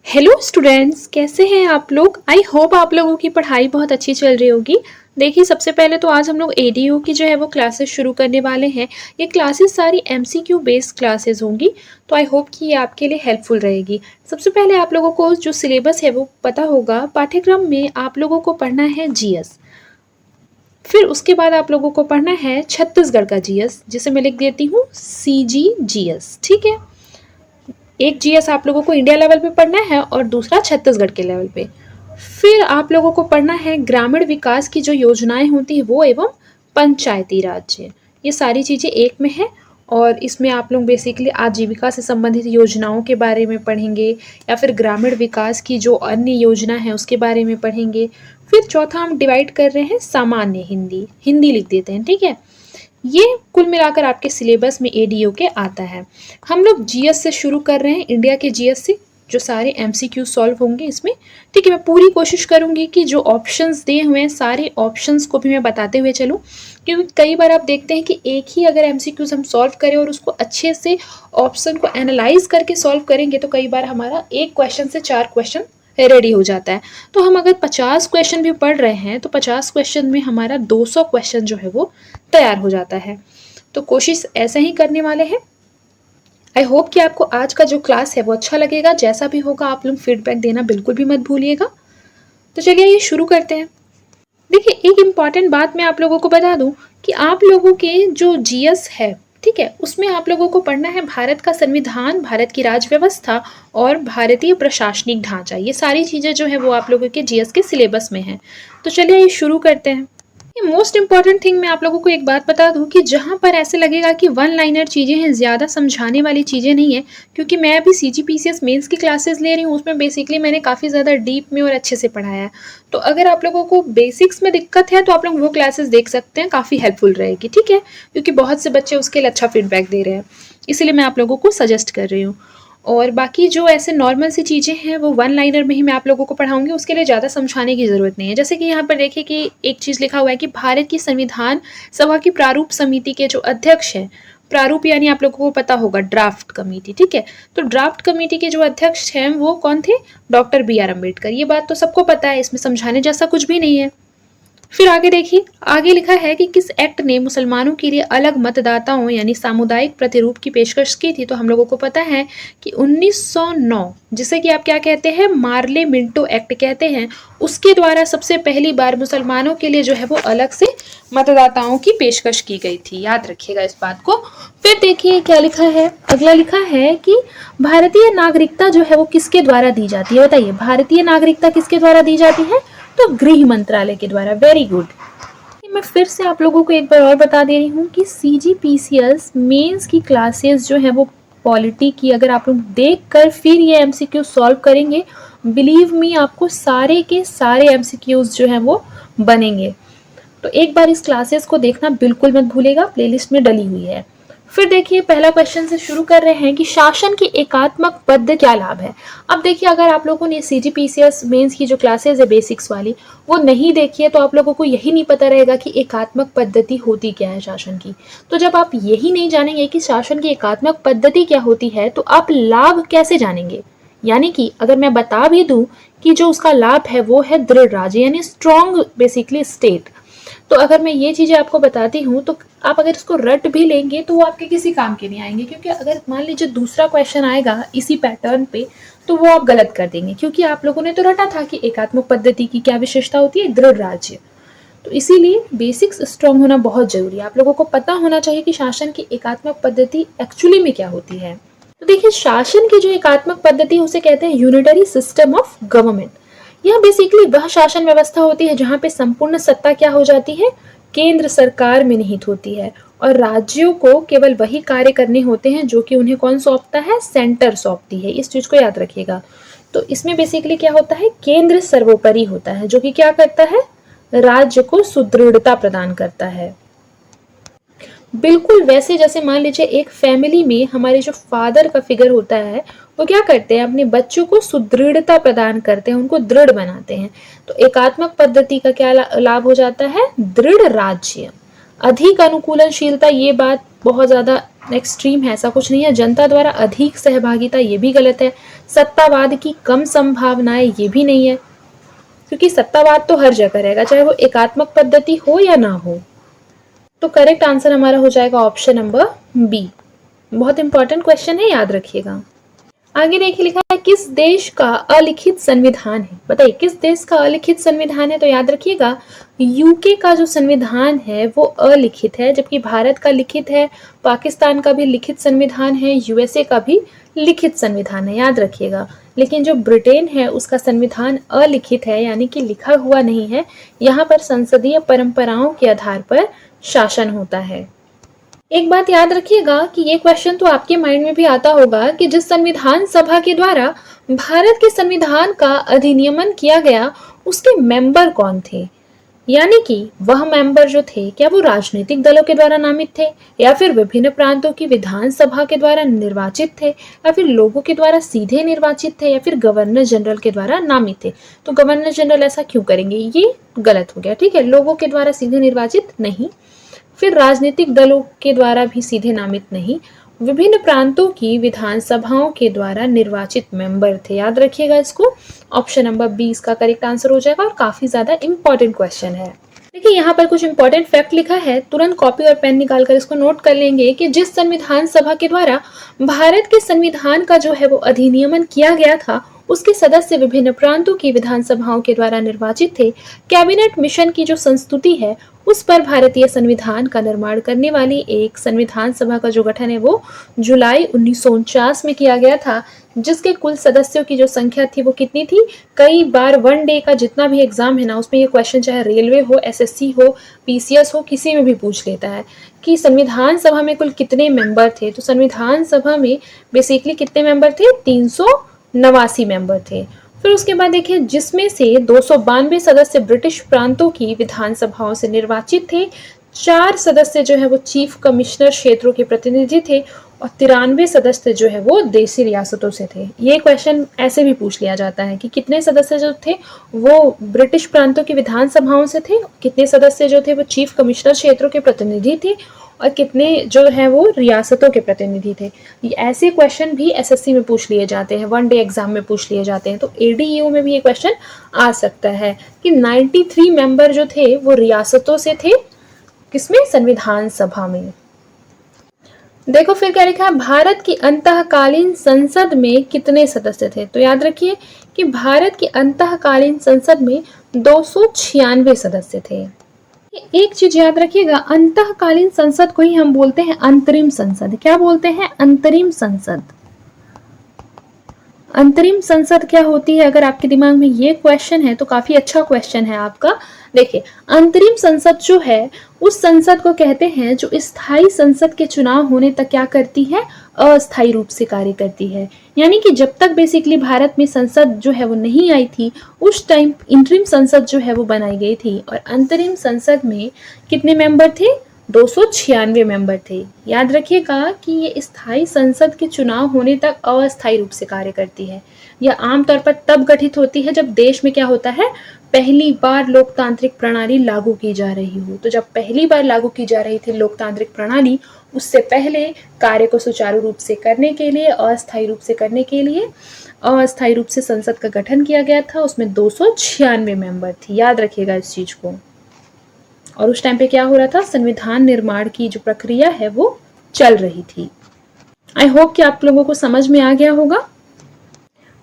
Hello students, कैसे हैं आप लोग। आई होप आप लोगों की पढ़ाई बहुत अच्छी चल रही होगी। देखिए, सबसे पहले तो आज हम लोग एडीओ की जो है वो क्लासेस शुरू करने वाले हैं। ये क्लासेस सारी एमसीक्यू बेस्ड क्लासेस होंगी, तो आई होप कि ये आपके लिए हेल्पफुल रहेगी। सबसे पहले आप लोगों को जो सिलेबस है वो पता होगा। पाठ्यक्रम में आप लोगों को पढ़ना है जीएस, फिर उसके बाद आप लोगों को पढ़ना है छत्तीसगढ़ का जीएस, जिसे मैं लिख देती हूँ CGGS। ठीक है, एक जीएस आप लोगों को इंडिया लेवल पे पढ़ना है और दूसरा छत्तीसगढ़ के लेवल पे। फिर आप लोगों को पढ़ना है ग्रामीण विकास की जो योजनाएं होती हैं वो एवं पंचायती राज। ये सारी चीज़ें एक में है और इसमें आप लोग बेसिकली आजीविका से संबंधित योजनाओं के बारे में पढ़ेंगे या फिर ग्रामीण विकास की जो अन्य योजना है उसके बारे में पढ़ेंगे। फिर चौथा हम डिवाइड कर रहे हैं सामान्य हिंदी, हिंदी लिख देते हैं। ठीक है, ये कुल मिलाकर आपके सिलेबस में एडीओ के आता है। हम लोग जीएस से शुरू कर रहे हैं, इंडिया के जीएस से, जो सारे एमसीक्यू सॉल्व होंगे इसमें। ठीक है, मैं पूरी कोशिश करूंगी कि जो ऑप्शंस दिए हुए हैं सारे ऑप्शंस को भी मैं बताते हुए चलूं, क्योंकि कई बार आप देखते हैं कि एक ही अगर एमसीक्यूज हम सॉल्व करें और उसको अच्छे से ऑप्शन को एनालाइज करके सॉल्व करेंगे तो कई बार हमारा एक क्वेश्चन से 4 क्वेश्चन रेडी हो जाता है। तो हम अगर 50 क्वेश्चन भी पढ़ रहे हैं तो 50 क्वेश्चन में हमारा 200 क्वेश्चन जो है वो तैयार हो जाता है। तो कोशिश ऐसे ही करने वाले हैं। आई होप कि आपको आज का जो क्लास है वो अच्छा लगेगा। जैसा भी होगा आप लोग फीडबैक देना बिल्कुल भी मत भूलिएगा। तो चलिए ये शुरू करते हैं। देखिए, एक इम्पॉर्टेंट बात मैं आप लोगों को बता दूं कि आप लोगों के जो जीएस है, ठीक है, उसमें आप लोगों को पढ़ना है भारत का संविधान, भारत की राज व्यवस्था और भारतीय प्रशासनिक ढांचा। ये सारी चीज़ें जो है वो आप लोगों के जीएस के सिलेबस में है। तो चलिए ये शुरू करते हैं। मोस्ट इंपॉर्टेंट थिंग मैं आप लोगों को एक बात बता दूं कि जहां पर ऐसे लगेगा कि वन लाइनर चीज़ें हैं, ज़्यादा समझाने वाली चीज़ें नहीं है, क्योंकि मैं अभी CGPCS मेंस की क्लासेस ले रही हूँ, उसमें बेसिकली मैंने काफ़ी ज़्यादा डीप में और अच्छे से पढ़ाया है। तो अगर आप लोगों को बेसिक्स में दिक्कत है तो आप लोग वो क्लासेस देख सकते हैं, काफ़ी हेल्पफुल रहेगी। ठीक है, क्योंकि बहुत से बच्चे उसके लिए अच्छा फीडबैक दे रहे हैं, इसलिए मैं आप लोगों को सजेस्ट कर रही हूँ। और बाकी जो ऐसे नॉर्मल सी चीज़ें हैं वो वन लाइनर में ही मैं आप लोगों को पढ़ाऊंगी, उसके लिए ज़्यादा समझाने की ज़रूरत नहीं है। जैसे कि यहाँ पर देखिए कि एक चीज़ लिखा हुआ है कि भारत की संविधान सभा की प्रारूप समिति के जो अध्यक्ष हैं, प्रारूप यानी आप लोगों को पता होगा ड्राफ्ट कमेटी। ठीक है, तो ड्राफ्ट कमेटी के जो अध्यक्ष हैं वो कौन थे? Doctor BR Ambedkar. ये बात तो सबको पता है, इसमें समझाने जैसा कुछ भी नहीं है। फिर आगे देखिए, आगे लिखा है कि किस एक्ट ने मुसलमानों के लिए अलग मतदाताओं यानी सामुदायिक प्रतिरूप की पेशकश की थी। तो हम लोगों को पता है कि 1909, जिसे कि आप क्या कहते हैं, मार्ले मिंटो एक्ट कहते हैं, उसके द्वारा सबसे पहली बार मुसलमानों के लिए जो है वो अलग से मतदाताओं की पेशकश की गई थी। याद रखिएगा इस बात को। फिर देखिए क्या लिखा है, अगला लिखा है कि भारतीय नागरिकता जो है वो किसके द्वारा दी जाती है। बताइए, भारतीय नागरिकता किसके द्वारा दी जाती है? तो गृह मंत्रालय के द्वारा। Very good. मैं फिर से आप लोगों को एक बार और बता दे रही हूँ कि CGPCS मेंस की क्लासेस जो है वो पॉलिटी की, अगर आप लोग देख कर फिर ये MCQ सॉल्व करेंगे, बिलीव मी आपको सारे के सारे MCQs जो हैं वो बनेंगे। तो एक बार इस क्लासेस को देखना बिल्कुल मत भूलेगा, प्लेलिस्ट में डली हुई है। फिर देखिए, पहला क्वेश्चन से शुरू कर रहे हैं कि शासन की एकात्मक पद क्या लाभ है। अब देखिए, अगर आप लोगों ने CGPCS मेंस की जो क्लासेस है बेसिक्स वाली वो नहीं देखी है तो आप लोगों को यही नहीं पता रहेगा कि एकात्मक पद्धति होती क्या है शासन की। तो जब आप यही नहीं जानेंगे कि शासन की एकात्मक पद्धति क्या होती है तो आप लाभ कैसे जानेंगे। यानी कि अगर मैं बता भी दूं कि जो उसका लाभ है वो है दृढ़ राज्य यानी स्ट्रॉन्ग बेसिकली स्टेट, तो अगर मैं ये चीज़ें आपको बताती हूँ तो आप अगर इसको रट भी लेंगे तो वो आपके किसी काम के नहीं आएंगे, क्योंकि अगर मान लीजिए दूसरा क्वेश्चन आएगा इसी पैटर्न पे तो वो आप गलत कर देंगे, क्योंकि आप लोगों ने तो रटा था कि एकात्मक पद्धति की क्या विशेषता होती है, दृढ़ राज्य। तो इसीलिए बेसिक्स स्ट्रॉन्ग होना बहुत जरूरी है। आप लोगों को पता होना चाहिए कि शासन की एकात्मक पद्धति एक्चुअली में क्या होती है। तो देखिए, शासन की जो एकात्मक पद्धति उसे कहते हैं यूनिटरी सिस्टम ऑफ गवर्नमेंट। यह बेसिकली वह शासन व्यवस्था होती है जहाँ पे संपूर्ण सत्ता क्या हो जाती है, केंद्र सरकार में निहित होती है और राज्यों को केवल वही कार्य करने होते हैं जो कि उन्हें कौन सौंपता है, सेंटर सौंपती है। इस चीज को याद रखिएगा। तो इसमें बेसिकली क्या होता है, केंद्र सर्वोपरि होता है जो कि क्या करता है, राज्य को सुदृढ़ता प्रदान करता है। बिल्कुल वैसे जैसे मान लीजिए एक फैमिली में हमारे जो फादर का फिगर होता है वो क्या करते हैं, अपने बच्चों को सुदृढ़ता प्रदान करते हैं, उनको दृढ़ बनाते हैं। तो एकात्मक पद्धति का क्या लाभ हो जाता है, दृढ़ राज्य। अधिक अनुकूलनशीलता, ये बात बहुत ज़्यादा एक्सट्रीम है, ऐसा कुछ नहीं है। जनता द्वारा अधिक सहभागिता, ये भी गलत है। सत्तावाद की कम संभावनाएं, ये भी नहीं है, क्योंकि सत्तावाद तो हर जगह रहेगा, चाहे वो एकात्मक पद्धति हो या ना हो। तो करेक्ट आंसर हमारा हो जाएगा ऑप्शन नंबर बी। बहुत इंपॉर्टेंट क्वेश्चन है, याद रखिएगा। आगे देखिए, लिखा है किस देश का अलिखित संविधान है। बताइए किस देश का अलिखित संविधान है। तो याद रखिएगा, यूके का जो संविधान है वो अलिखित है, जबकि भारत का लिखित है, पाकिस्तान का भी लिखित संविधान है, यूएसए का भी लिखित संविधान है, याद रखिएगा। लेकिन जो ब्रिटेन है उसका संविधान अलिखित है, यानी कि लिखा हुआ नहीं है। यहाँ पर संसदीय परंपराओं के आधार पर शासन होता है। एक बात याद रखिएगा कि ये क्वेश्चन तो आपके माइंड में भी आता होगा कि जिस संविधान सभा के द्वारा भारत के संविधान का अधिनियमन किया गया उसके मेंबर कौन थे, यानी कि वह मेंबर जो थे क्या वो राजनीतिक दलों के द्वारा नामित थे, या फिर विभिन्न प्रांतों की विधानसभा के द्वारा निर्वाचित थे, या फिर लोगों के द्वारा सीधे निर्वाचित थे, या फिर गवर्नर जनरल के द्वारा नामित थे। तो गवर्नर जनरल ऐसा क्यों करेंगे, ये गलत हो गया, ठीक है। लोगों के द्वारा सीधे निर्वाचित नहीं, फिर राजनीतिक दलों के द्वारा भी सीधे नामित नहीं, विभिन्न प्रांतों की विधानसभाओं के द्वारा निर्वाचित मेंबर थे, याद रखिएगा इसको। ऑप्शन नंबर 20 का करेक्ट आंसर हो जाएगा और काफी ज्यादा इंपॉर्टेंट क्वेश्चन है। देखिए यहाँ पर कुछ इंपॉर्टेंट फैक्ट लिखा है, तुरंत कॉपी और पेन निकालकर इसको नोट कर लेंगे कि जिस संविधान सभा के द्वारा भारत के संविधान का जो है वो अधिनियमन किया गया था उसके सदस्य विभिन्न प्रांतों की विधानसभाओं के द्वारा निर्वाचित थे। कैबिनेट मिशन की जो संस्तुति है उस पर भारतीय संविधान का निर्माण करने वाली एक संविधान सभा का जो गठन है वो जुलाई 1949 में किया गया था, जिसके कुल सदस्यों की जो संख्या थी वो कितनी थी। कई बार वन डे का जितना भी एग्जाम है ना उसमें ये क्वेश्चन चाहे रेलवे हो, एसएससी हो, पीसीएस हो, किसी में भी पूछ लेता है कि संविधान सभा में कुल कितने मेंबर थे। तो संविधान सभा में बेसिकली कितने मेंबर थे, 389 मेंबर थे। फिर उसके बाद देखिए जिसमें से 292 सदस्य ब्रिटिश प्रांतों की विधानसभाओं से निर्वाचित थे, 4 सदस्य जो है वो चीफ कमिश्नर क्षेत्रों के प्रतिनिधि थे और 93 सदस्य जो है वो देशी रियासतों से थे। ये क्वेश्चन ऐसे भी पूछ लिया जाता है कि कितने सदस्य जो थे वो ब्रिटिश प्रांतों की विधानसभाओं से थे, कितने सदस्य जो थे वो चीफ कमिश्नर क्षेत्रों के प्रतिनिधि थे और कितने जो है वो रियासतों के प्रतिनिधि थे। ऐसे क्वेश्चन भी एसएससी में पूछ लिए जाते हैं, वन डे एग्जाम में पूछ लिए जाते हैं। तो एडीयू में भी ये क्वेश्चन आ सकता है कि 93 मेंबर जो थे वो रियासतों से थे, किसमें, संविधान सभा में। देखो फिर क्या लिखा है, भारत की अंतःकालीन संसद में कितने सदस्य थे। तो याद रखिए कि भारत की अंतःकालीन संसद में 296 सदस्य थे। एक चीज याद रखिएगा, अंतःकालीन संसद को ही हम बोलते हैं अंतरिम संसद। क्या बोलते हैं, अंतरिम संसद। अंतरिम संसद क्या होती है, अगर आपके दिमाग में ये क्वेश्चन है तो काफी अच्छा क्वेश्चन है आपका। देखिए अंतरिम संसद जो है उस संसद को कहते हैं जो स्थायी संसद के चुनाव होने तक क्या करती है, अस्थायी रूप से कार्य करती है। यानी कि जब तक बेसिकली भारत में संसद जो है वो नहीं आई थी उस टाइम इंटरिम संसद जो है वो बनाई गई थी। और अंतरिम संसद में कितने मेंबर थे, 296 मेंबर थे। याद रखिएगा कि ये स्थायी संसद के चुनाव होने तक अस्थायी रूप से कार्य करती है। यह आमतौर पर तब गठित होती है जब देश में क्या होता है, पहली बार लोकतांत्रिक प्रणाली लागू की जा रही हो। तो जब पहली बार लागू की जा रही थी लोकतांत्रिक प्रणाली, उससे पहले कार्य को सुचारू रूप से करने के लिए, अस्थायी रूप से करने के लिए अस्थायी रूप से संसद का गठन किया गया था। उसमें 296 मेंबर थी, याद रखिएगा इस चीज को। और उस टाइम पे क्या हो रहा था, संविधान निर्माण की जो प्रक्रिया है वो चल रही थी। आई होप कि आप लोगों को समझ में आ गया होगा।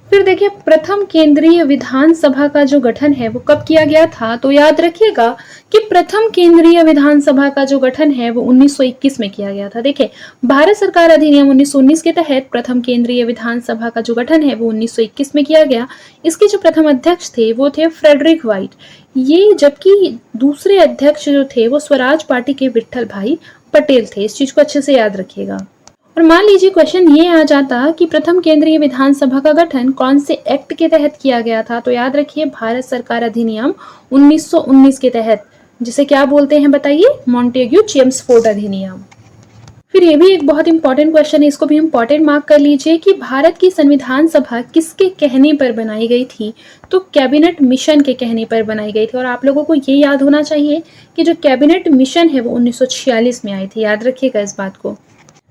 फिर देखिए प्रथम केंद्रीय विधानसभा का जो गठन है वो कब किया गया था। तो याद रखिएगा कि प्रथम केंद्रीय विधानसभा का जो गठन है वो 1921 में किया गया था। देखिए भारत सरकार अधिनियम 1919 के तहत प्रथम केंद्रीय विधानसभा का जो गठन है वो 1921 में किया गया। इसके जो प्रथम अध्यक्ष थे वो थे फ्रेडरिक व्हाइट, ये जबकि दूसरे अध्यक्ष जो थे वो स्वराज पार्टी के विट्ठल भाई पटेल थे। इस चीज को अच्छे से याद रखिएगा। और मान लीजिए क्वेश्चन ये आ जाता कि प्रथम केंद्रीय विधानसभा का गठन कौन से एक्ट के तहत किया गया था। तो याद रखिए भारत सरकार अधिनियम 1919 के तहत, जिसे क्या बोलते हैं बताइए, मॉन्टेग्यू चेम्सफोर्ड अधिनियम। फिर ये भी एक बहुत इंपॉर्टेंट क्वेश्चन है, इसको भी इंपॉर्टेंट मार्क कर लीजिए कि भारत की संविधान सभा किसके कहने पर बनाई गई थी? तो कैबिनेट मिशन के कहने पर बनाई गई थी। और आप लोगों को ये याद होना चाहिए कि जो कैबिनेट मिशन है वो 1946 में आई थी, याद रखिएगा इस बात को।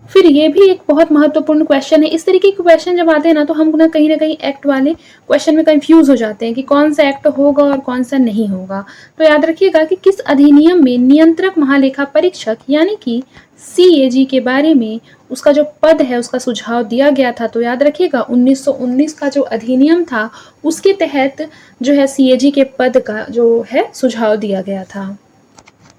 फिर ये भी एक बहुत महत्वपूर्ण क्वेश्चन है। इस तरीके के क्वेश्चन जब आते हैं ना तो हम ना कहीं एक्ट वाले क्वेश्चन में कंफ्यूज हो जाते हैं कि कौन सा एक्ट होगा और कौन सा नहीं होगा। तो याद रखिएगा कि किस अधिनियम में नियंत्रक महालेखा परीक्षक यानी कि CAG के बारे में उसका जो पद है उसका सुझाव दिया गया था। तो याद रखिएगा 1919 का जो अधिनियम था उसके तहत जो है CAG के पद का जो है सुझाव दिया गया था।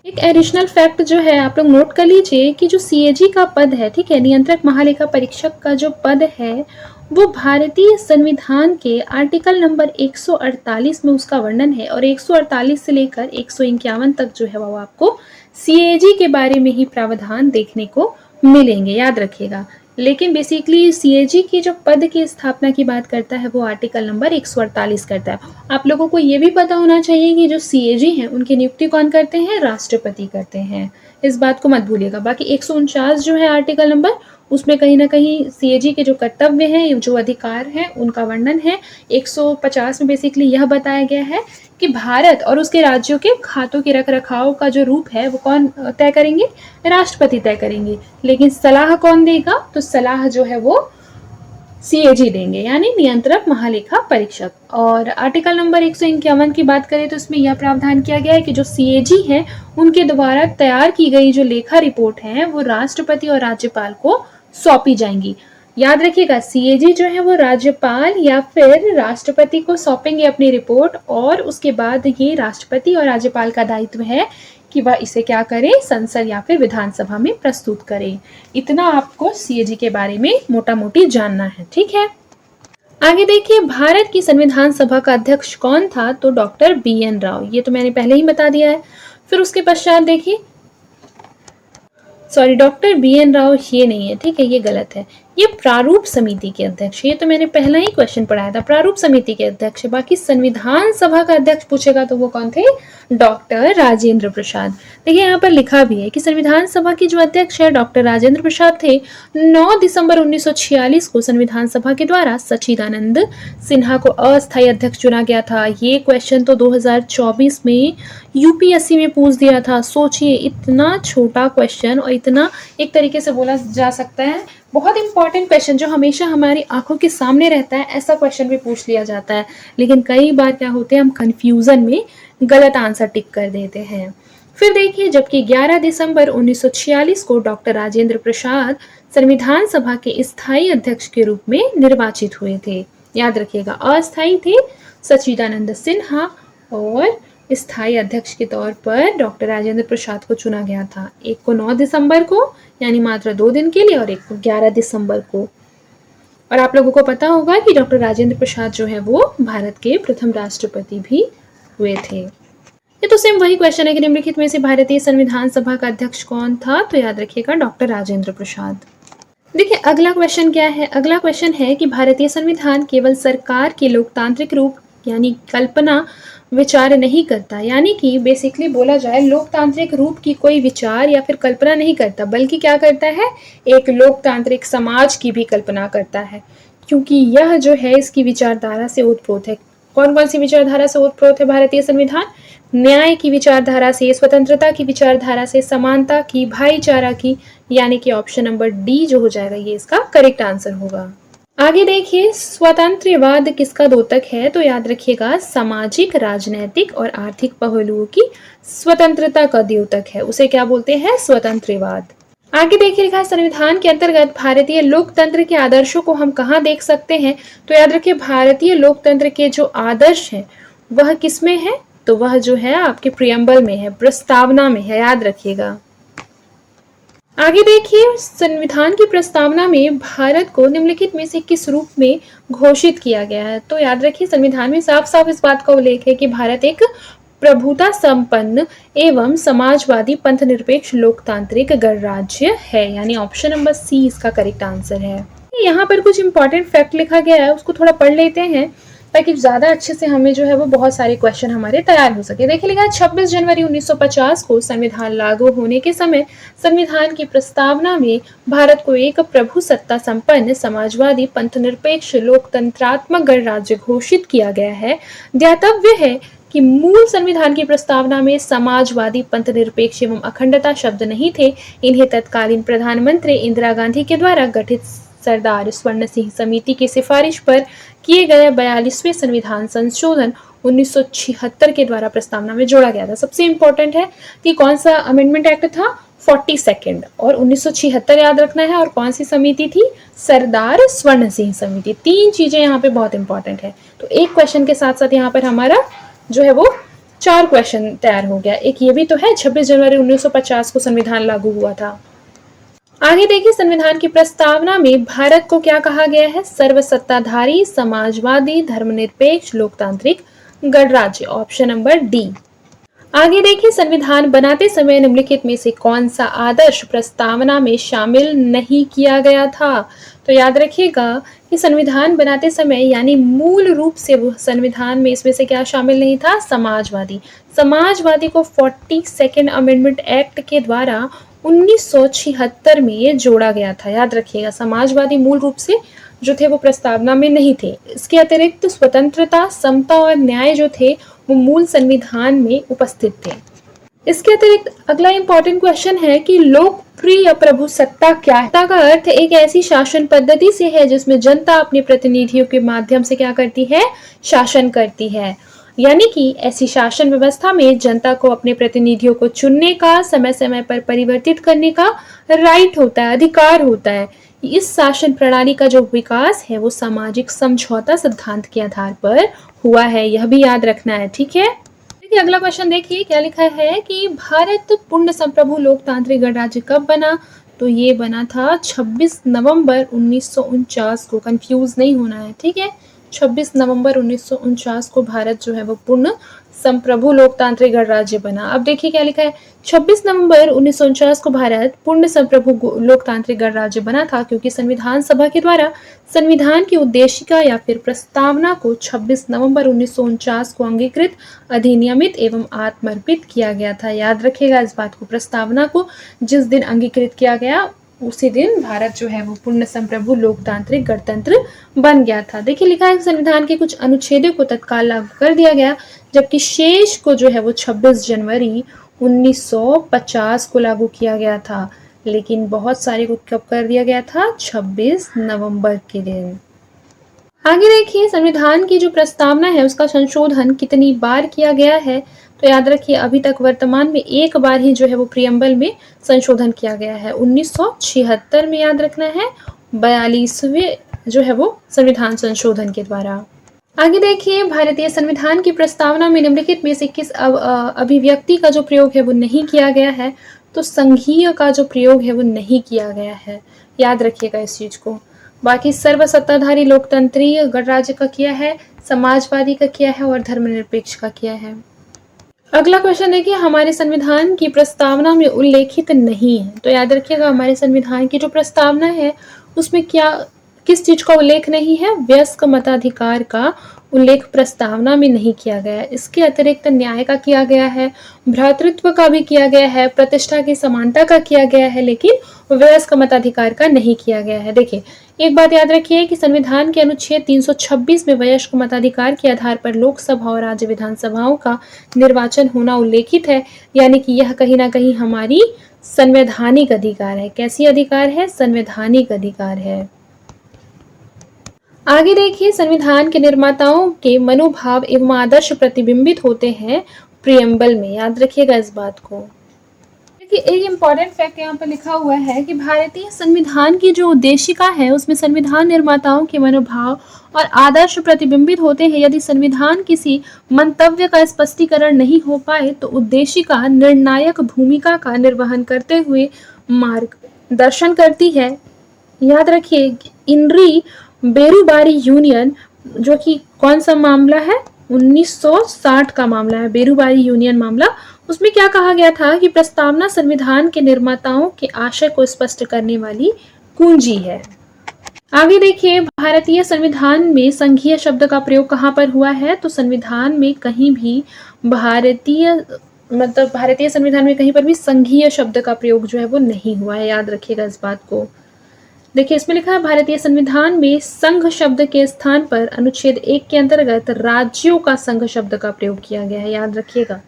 एक एडिशनल फैक्ट जो है आप लोग नोट कर लीजिए कि जो CAG का पद है, ठीक है, नियंत्रक महालेखा परीक्षक का जो पद है वो भारतीय संविधान के आर्टिकल नंबर 148 में उसका वर्णन है। और 148 से लेकर 151 तक जो है वो आपको CAG के बारे में ही प्रावधान देखने को मिलेंगे, याद रखिएगा। लेकिन बेसिकली CAG की जो पद की स्थापना की बात करता है वो आर्टिकल नंबर 148 करता है। आप लोगों को ये भी पता होना चाहिए कि जो CAG हैं उनकी नियुक्ति कौन करते हैं? राष्ट्रपति करते हैं, इस बात को मत भूलिएगा। बाकी 149 जो है आर्टिकल नंबर, उसमें कहीं ना कहीं CAG के जो कर्तव्य हैं, जो अधिकार हैं, उनका वर्णन है। 150 में बेसिकली यह बताया गया है कि भारत और उसके राज्यों के खातों के रख रखाव का जो रूप है वो कौन तय करेंगे? राष्ट्रपति तय करेंगे। लेकिन सलाह कौन देगा? तो सलाह जो है वो CAG देंगे, यानी नियंत्रक महालेखा परीक्षक। और आर्टिकल नंबर 151 की बात करें तो इसमें यह प्रावधान किया गया है कि जो CAG है उनके द्वारा तैयार की गई जो लेखा रिपोर्ट है वो राष्ट्रपति और राज्यपाल को सौंपी जाएंगी। याद रखिएगा CAG जो है वो राज्यपाल या फिर राष्ट्रपति को सौंपेंगे अपनी रिपोर्ट, और उसके बाद ये राष्ट्रपति और राज्यपाल का दायित्व है कि वह इसे क्या करें? संसद या फिर विधानसभा में प्रस्तुत करें। इतना आपको CAG के बारे में मोटा मोटी जानना है, ठीक है। आगे देखिए, भारत की संविधान सभा का अध्यक्ष कौन था? तो डॉक्टर BN राव, ये तो मैंने पहले ही बता दिया है। फिर उसके पश्चात देखिए, सॉरी, डॉक्टर BN राव ये नहीं है, ठीक है, ये गलत है। ये प्रारूप समिति के अध्यक्ष, ये तो मैंने पहला ही क्वेश्चन पढ़ाया था, प्रारूप समिति के अध्यक्ष। बाकी संविधान सभा का अध्यक्ष पूछेगा तो वो कौन थे? डॉक्टर राजेंद्र प्रसाद। देखिए यहाँ पर लिखा भी है कि संविधान सभा की जो अध्यक्ष है डॉक्टर राजेंद्र प्रसाद थे। 9 दिसंबर 1946 को संविधान सभा के द्वारा सच्चिदानंद सिन्हा को अस्थायी अध्यक्ष चुना गया था। ये क्वेश्चन तो 2024 में UPSC में पूछ दिया था। सोचिए, इतना छोटा क्वेश्चन और इतना एक तरीके से बोला जा सकता है बहुत इंपॉर्टेंट क्वेश्चन जो हमेशा हमारी आंखों के सामने रहता है, ऐसा क्वेश्चन भी पूछ लिया जाता है। लेकिन कई बार क्या होते हैं, हम कंफ्यूजन में गलत आंसर टिक कर देते हैं। फिर देखिए, जबकि 11 दिसंबर 1946 को डॉक्टर राजेंद्र प्रसाद संविधान सभा के स्थायी अध्यक्ष के रूप में निर्वाचित हुए थे। याद रखिएगा, अस्थायी थे सच्चिदानंद सिन्हा और स्थायी अध्यक्ष के तौर पर डॉक्टर राजेंद्र प्रसाद को चुना गया था। एक को 9 दिसंबर को, यानी मात्र 2 दिन के लिए, और एक को 11 दिसंबर को। और आप लोगों को पता होगा कि डॉक्टर राजेंद्र प्रसाद जो है वो भारत के प्रथम राष्ट्रपति भी हुए थे। ये तो सेम वही क्वेश्चन है कि निम्नलिखित में से भारतीय संविधान सभा का अध्यक्ष कौन था? तो याद रखिएगा, डॉक्टर राजेंद्र प्रसाद। देखिए अगला क्वेश्चन क्या है? अगला क्वेश्चन है कि भारतीय संविधान केवल सरकार के लोकतांत्रिक रूप यानी कल्पना विचार नहीं करता, यानी कि बेसिकली बोला जाए लोकतांत्रिक रूप की कोई विचार या फिर कल्पना नहीं करता, बल्कि क्या करता है? एक लोकतांत्रिक समाज की भी कल्पना करता है, क्योंकि यह जो है इसकी विचारधारा से ओतप्रोत है। कौन कौन सी विचारधारा से ओतप्रोत है भारतीय संविधान? न्याय की विचारधारा से, स्वतंत्रता की विचारधारा से, समानता की, भाईचारा की, यानी कि ऑप्शन नंबर डी जो हो जाएगा ये इसका करेक्ट आंसर होगा। आगे देखिए, स्वतंत्रवाद किसका द्योतक है? तो याद रखिएगा, सामाजिक, राजनैतिक और आर्थिक पहलुओं की स्वतंत्रता का द्योतक है, उसे क्या बोलते हैं? स्वतंत्रवाद। आगे देखिए लिखा है, संविधान के अंतर्गत भारतीय लोकतंत्र के आदर्शों को हम कहाँ देख सकते हैं? तो याद रखिए, भारतीय लोकतंत्र के जो आदर्श हैं वह किसमें है? तो वह जो है आपके प्रियम्बल में है, प्रस्तावना में है, याद रखिएगा। आगे देखिए, संविधान की प्रस्तावना में भारत को निम्नलिखित में से किस रूप में घोषित किया गया है? तो याद रखिए, संविधान में साफ साफ इस बात का उल्लेख है कि भारत एक प्रभुता संपन्न एवं समाजवादी पंथ निरपेक्ष लोकतांत्रिक गणराज्य है, यानी ऑप्शन नंबर सी इसका करेक्ट आंसर है। यहाँ पर कुछ इंपॉर्टेंट फैक्ट लिखा गया है, उसको थोड़ा पढ़ लेते हैं ताकि ज़्यादा अच्छे से हमें जो है वो बहुत सारे क्वेश्चन हमारे तैयार हो सके। देखिए लिखा है 26 जनवरी 1950 को संविधान लागू होने के समय संविधान की प्रस्तावना में भारत को एक प्रभु सत्ता संपन्न समाजवादी पंथनिरपेक्ष लोकतंत्रात्मक गणराज्य घोषित किया गया है। ध्यातव्य है कि मूल संविधान की प्रस्तावना में समाजवादी पंथनिरपेक्ष एवं अखंडता शब्द नहीं थे। इन्हें तत्कालीन प्रधानमंत्री इंदिरा गांधी के द्वारा गठित सरदार स्वर्ण सिंह समिति की सिफारिश पर किए गए 42वें संविधान संशोधन 1976 के द्वारा प्रस्तावना में जोड़ा गया था। सबसे इंपॉर्टेंट है कि कौन सा अमेंडमेंट एक्ट था, 42nd, और 1976 याद रखना है। और कौन सी समिति थी, सरदार स्वर्ण सिंह समिति। तीन चीजें यहाँ पे बहुत इंपॉर्टेंट है। तो एक क्वेश्चन के साथ साथ यहाँ पर हमारा जो है वो 4 क्वेश्चन तैयार हो गया। एक ये भी तो है 26 जनवरी 1950 को संविधान लागू हुआ था। आगे देखिए संविधान की प्रस्तावना में भारत को क्या कहा गया है, सर्वसत्ताधारी समाजवादी धर्मनिरपेक्ष लोकतांत्रिक गणराज्य, ऑप्शन नंबर डी। आगे देखिए संविधान बनाते समय निम्नलिखित में से कौन सा आदर्श प्रस्तावना में शामिल नहीं किया गया था। तो याद रखिएगा कि संविधान बनाते समय यानी मूल रूप से वो संविधान में इसमें से क्या शामिल नहीं था, समाजवादी। समाजवादी को 42nd अमेंडमेंट एक्ट के द्वारा 1976 में जोड़ा गया था। याद रखिएगा समाजवादी मूल रूप से जो थे वो प्रस्तावना में नहीं थे। इसके अतिरिक्त स्वतंत्रता, समता और न्याय जो थे वो मूल संविधान में उपस्थित थे। इसके अतिरिक्त अगला इंपॉर्टेंट क्वेश्चन है कि लोकप्रिय प्रभु सत्ता क्या है। सत्ता का अर्थ एक ऐसी शासन पद्धति से है जिसमें जनता अपने प्रतिनिधियों के माध्यम से क्या करती है, शासन करती है। यानी कि ऐसी शासन व्यवस्था में जनता को अपने प्रतिनिधियों को चुनने का, समय समय पर परिवर्तित करने का राइट होता है, अधिकार होता है। इस शासन प्रणाली का जो विकास है वो सामाजिक समझौता सिद्धांत के आधार पर हुआ है, यह भी याद रखना है। ठीक है, देखिए अगला क्वेश्चन देखिए क्या लिखा है कि भारत पूर्ण संप्रभु लोकतांत्रिक गणराज्य कब बना। तो ये बना था 26 नवंबर 1949 को, कंफ्यूज नहीं होना है। ठीक है, 26 नवंबर 1949 को भारत जो है वो पूर्ण संप्रभु लोकतांत्रिक गणराज्य बना। अब देखिए क्या लिखा है, 26 नवंबर 1949 को भारत पूर्ण संप्रभु लोकतांत्रिक गणराज्य बना था क्योंकि संविधान सभा के द्वारा संविधान की उद्देशिका या फिर प्रस्तावना को 26 नवंबर 1949 को अंगीकृत, अधिनियमित एवं आत्मर्पित किया गया था। याद रखिएगा इस बात को, प्रस्तावना को जिस दिन अंगीकृत किया गया उसी दिन भारत जो है वो पूर्ण संप्रभु लोकतांत्रिक गणतंत्र बन गया था। देखिए लिखा है संविधान के कुछ अनुच्छेदों को तत्काल लागू कर दिया गया जबकि शेष को जो है वो 26 जनवरी 1950 को लागू किया गया था, लेकिन बहुत सारे को कब कर दिया गया था, 26 नवंबर के दिन। आगे देखिए संविधान की जो प्रस्तावना है उसका संशोधन कितनी बार किया गया है। तो याद रखिए अभी तक वर्तमान में एक बार ही जो है वो प्रियम्बल में संशोधन किया गया है, 1976 में। याद रखना है 42वें जो है वो संविधान संशोधन के द्वारा। आगे देखिए भारतीय संविधान की प्रस्तावना में निम्नलिखित में से किस अभिव्यक्ति का जो प्रयोग है वो नहीं किया गया है। तो संघीय का जो प्रयोग है वो नहीं किया गया है, याद रखिएगा इस चीज को। बाकी सर्वसत्ताधारी लोकतंत्रीय गणराज्य का किया है, समाजवादी का किया है और धर्मनिरपेक्ष का किया है। अगला क्वेश्चन देखिए हमारे संविधान की प्रस्तावना में उल्लेखित नहीं है। तो याद रखिएगा हमारे संविधान की जो प्रस्तावना है उसमें किस चीज का उल्लेख नहीं है, वयस्क मताधिकार का उल्लेख प्रस्तावना में नहीं किया गया है। इसके अतिरिक्त न्याय का किया गया है, भ्रातृत्व का भी किया गया है, प्रतिष्ठा की समानता का किया गया है, लेकिन वयस्क मताधिकार का नहीं किया गया है। देखिए एक बात याद रखिए कि संविधान के अनुच्छेद 326 में वयस्क मताधिकार के आधार पर लोकसभा और राज्य विधानसभाओं का निर्वाचन होना उल्लेखित है, यानी कि यह कहीं ना कहीं हमारी संवैधानिक अधिकार है। कैसी अधिकार है, संवैधानिक अधिकार है। आगे देखिए संविधान के निर्माताओं के मनोभाव एवं आदर्श प्रतिबिंबित होते हैं प्रियम्बल में, याद रखिएगा इस बात को। देखिए एक इम्पॉर्टेंट फैक्ट यहाँ पर लिखा हुआ है कि भारतीय संविधान की जो उद्देशिका है उसमें संविधान निर्माताओं के मनोभाव और आदर्श प्रतिबिंबित होते हैं। यदि संविधान किसी मंतव्य का स्पष्टीकरण नहीं हो पाए तो उद्देशिका निर्णायक भूमिका का निर्वहन करते हुए मार्गदर्शन करती है। याद रखिए इनरी बेरूबारी यूनियन, जो कि कौन सा मामला है, 1960 का मामला है, बेरूबारी यूनियन मामला। उसमें क्या कहा गया था कि प्रस्तावना संविधान के निर्माताओं के आशय को स्पष्ट करने वाली कुंजी है। आगे देखिए, भारतीय संविधान में संघीय शब्द का प्रयोग कहाँ पर हुआ है? तो संविधान में कहीं भी भारतीय मतलब भारतीय संविधान में कहीं पर भी संघीय शब्द का प्रयोग जो है वो नहीं हुआ है, याद रखिएगा इस बात को। देखिए, इसमें लिखा है भारतीय संविधान में संघ शब्द के स्थान पर अनुच्छेद 1 के अंतर्गत राज्यों का संघ शब्द का प्रयोग किया गया है, याद रखिएगा,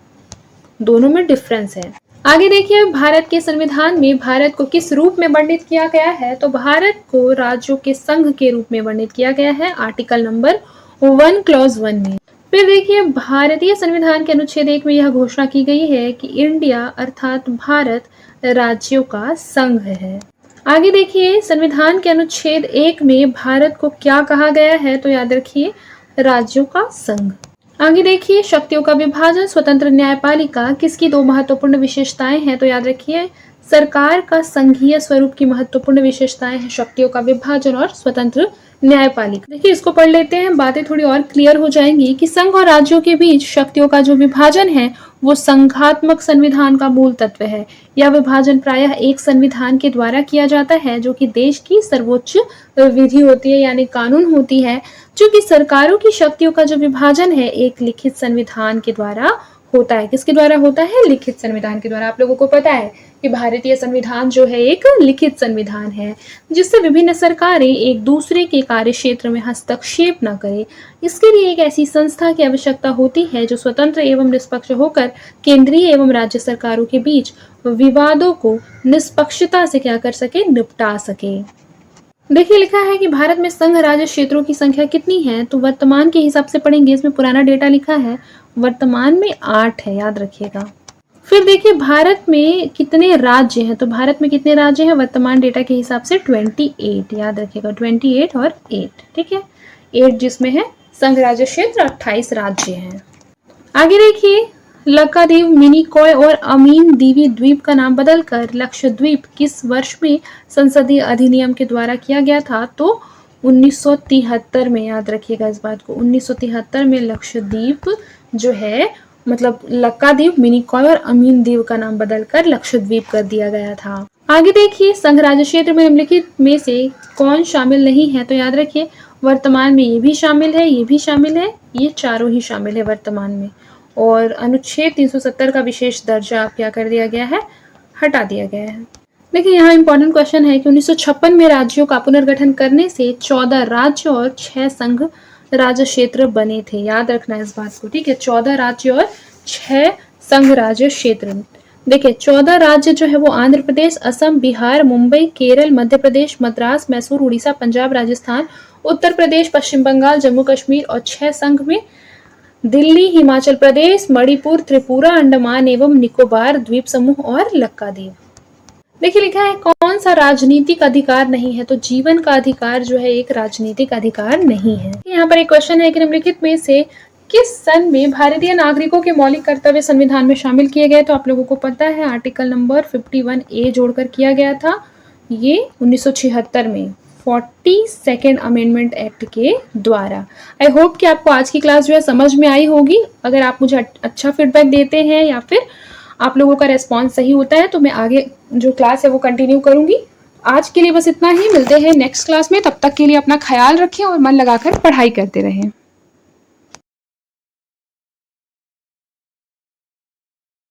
दोनों में डिफरेंस है। आगे देखिए, भारत के संविधान में भारत को किस रूप में वर्णित किया गया है? तो भारत को राज्यों के संघ के रूप में वर्णित किया गया है आर्टिकल नंबर 1 क्लॉज 1 में। फिर देखिए, भारतीय संविधान के अनुच्छेद 1 में यह घोषणा की गई है कि इंडिया अर्थात भारत राज्यों का संघ है। आगे देखिए, संविधान के अनुच्छेद 1 में भारत को क्या कहा गया है? तो याद रखिए, राज्यों का संघ। आगे देखिए, शक्तियों का विभाजन, स्वतंत्र न्यायपालिका किसकी दो महत्वपूर्ण विशेषताएं हैं? तो याद रखिए, सरकार का संघीय स्वरूप की महत्वपूर्ण विशेषताएं हैं शक्तियों का विभाजन और स्वतंत्र न्यायपालिका। देखिए, इसको पढ़ लेते हैं, बातें थोड़ी और क्लियर हो जाएंगी कि संघ और राज्यों के बीच शक्तियों का जो विभाजन है वो संघात्मक संविधान का मूल तत्व है। यह विभाजन प्रायः एक संविधान के द्वारा किया जाता है जो कि देश की सर्वोच्च विधि होती है, यानी कानून होती है, जो कि सरकारों की शक्तियों का जो विभाजन है एक लिखित संविधान के द्वारा होता है। किसके द्वारा होता है? लिखित संविधान के द्वारा। आप लोगों को पता है कि भारतीय संविधान जो है एक लिखित संविधान है, जिससे विभिन्न सरकारें एक दूसरे के कार्य क्षेत्र में हस्तक्षेप न करें। इसके लिए एक ऐसी संस्था की आवश्यकता होती है जो स्वतंत्र एवं निष्पक्ष होकर केंद्रीय एवं राज्य सरकारों के बीच विवादों को निष्पक्षता से क्या कर सके? निपटा सके। देखिए, लिखा है कि भारत में संघ राज्य क्षेत्रों की संख्या कितनी है? तो वर्तमान के हिसाब से पढ़ेंगे, इसमें पुराना डेटा लिखा है, वर्तमान में 8 है, याद रखिएगा। फिर देखिए, भारत में कितने राज्य हैं? तो भारत में कितने राज्य हैं वर्तमान डेटा के हिसाब से? 28, याद रखिएगा, 28 और 8, ठीक है, 8 जिसमें है संघ राज्य क्षेत्र, 28 राज्य हैं। आगे देखिए, लक्षद्वीप, मिनिकॉय और अमीन दीवी द्वीप का नाम बदलकर लक्षद्वीप किस वर्ष में संसदीय अधिनियम के द्वारा किया गया था? तो 1973 में, याद रखिएगा इस बात को, 1973 में लक्षद्वीप जो है मतलब लक्षद्वीप, मिनिकॉय और अमीन द्वीप का नाम बदलकर लक्षद्वीप कर दिया गया था। आगे देखिए, संघ राज्य क्षेत्र में निम्नलिखित में से कौन शामिल नहीं है? तो याद रखिए, वर्तमान में ये भी शामिल है, ये भी शामिल है, ये चारों ही शामिल है वर्तमान में। और अनुच्छेद 370 का विशेष दर्जा क्या कर दिया गया है? हटा दिया गया है। देखिए, यहाँ इंपॉर्टेंट क्वेश्चन है कि 1956 में राज्यों का पुनर्गठन करने से 14 राज्य और 6 संघ राज्य क्षेत्र बने थे, याद रखना इस बात को, ठीक है, 14 राज्य और 6 संघ राज्य क्षेत्र। देखिए, 14 राज्य जो है वो आंध्र प्रदेश, असम, बिहार, मुंबई, केरल, मध्य प्रदेश, मद्रास, मैसूर, उड़ीसा, पंजाब, राजस्थान, उत्तर प्रदेश, पश्चिम बंगाल, जम्मू कश्मीर, और 6 संघ में दिल्ली, हिमाचल प्रदेश, मणिपुर, त्रिपुरा, अंडमान एवं निकोबार द्वीप समूह और लक्षद्वीप। देखिए, लिखा है कौन सा राजनीतिक अधिकार नहीं है? तो जीवन का अधिकार जो है एक राजनीतिक अधिकार नहीं है। यहाँ पर एक क्वेश्चन है कि निम्नलिखित में से किस सन में भारतीय नागरिकों के मौलिक कर्तव्य संविधान में शामिल किए गए? तो आप लोगों को पता है आर्टिकल नंबर 51A जोड़कर किया गया था, ये 1976 में 42nd अमेंडमेंट एक्ट के द्वारा। आई होप कि आपको आज की क्लास जो है समझ में आई होगी। अगर आप मुझे अच्छा फीडबैक देते हैं या फिर आप लोगों का रेस्पॉन्स सही होता है तो मैं आगे जो क्लास है वो कंटिन्यू करूंगी। आज के लिए बस इतना ही, मिलते हैं नेक्स्ट क्लास में, तब तक के लिए अपना ख्याल रखें और मन लगाकर पढ़ाई करते रहें।